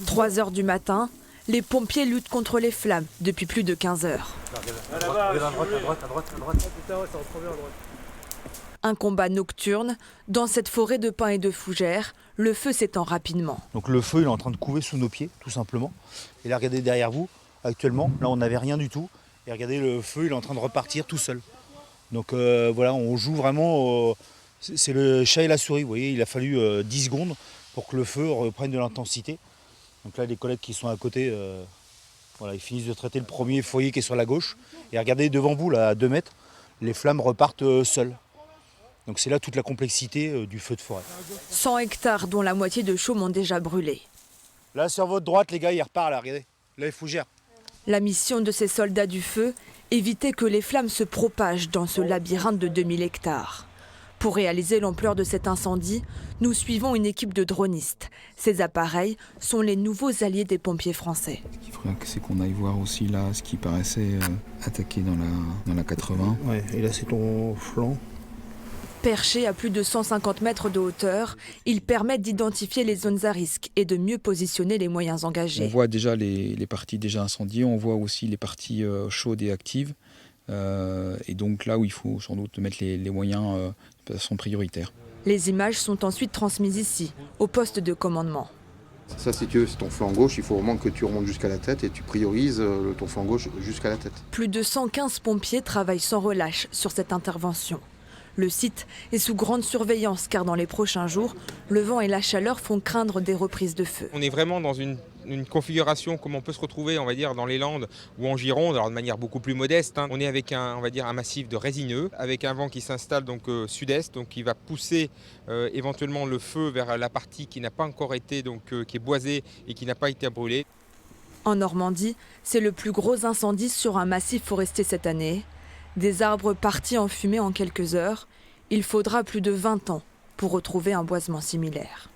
3 heures du matin, les pompiers luttent contre les flammes depuis plus de 15 heures. Un combat nocturne. Dans cette forêt de pins et de fougères, le feu s'étend rapidement. Donc le feu il est en train de couver sous nos pieds, tout simplement. Et là, regardez derrière vous, actuellement, là on n'avait rien du tout. Et regardez, le feu il est en train de repartir tout seul. Donc voilà, on joue vraiment, c'est le chat et la souris, vous voyez, il a fallu 10 secondes pour que le feu reprenne de l'intensité. Donc là, les collègues qui sont à côté, voilà, ils finissent de traiter le premier foyer qui est sur la gauche. Et regardez devant vous, là, à 2 mètres, les flammes repartent seules. Donc c'est là toute la complexité du feu de forêt. 100 hectares dont la moitié de chaumes ont déjà brûlé. Là, sur votre droite, les gars, ils repartent, là, regardez. Là, les fougères. La mission de ces soldats du feu, éviter que les flammes se propagent dans ce labyrinthe de 2000 hectares. Pour réaliser l'ampleur de cet incendie, nous suivons une équipe de dronistes. Ces appareils sont les nouveaux alliés des pompiers français. Ce qu'il faudrait, c'est qu'on aille voir aussi là ce qui paraissait attaqué dans la 80. Ouais, et là, c'est ton flanc. Perché à plus de 150 mètres de hauteur, il permet d'identifier les zones à risque et de mieux positionner les moyens engagés. On voit déjà les parties déjà incendiées, on voit aussi les parties chaudes et actives. Et donc là où il faut sans doute mettre les moyens de façon prioritaire. Les images sont ensuite transmises ici, au poste de commandement. Ça, si tu veux, c'est ton flanc gauche, il faut vraiment que tu remontes jusqu'à la tête et tu priorises ton flanc gauche jusqu'à la tête. Plus de 115 pompiers travaillent sans relâche sur cette intervention. Le site est sous grande surveillance car dans les prochains jours, le vent et la chaleur font craindre des reprises de feu. On est vraiment dans une configuration comme on peut se retrouver, on va dire, dans les Landes ou en Gironde, alors de manière beaucoup plus modeste. On est avec on va dire, un massif de résineux, avec un vent qui s'installe donc sud-est, donc qui va pousser éventuellement le feu vers la partie qui n'a pas encore été, donc qui est boisée et qui n'a pas été brûlée. En Normandie, c'est le plus gros incendie sur un massif forestier cette année. Des arbres partis en fumée en quelques heures. Il faudra plus de 20 ans pour retrouver un boisement similaire.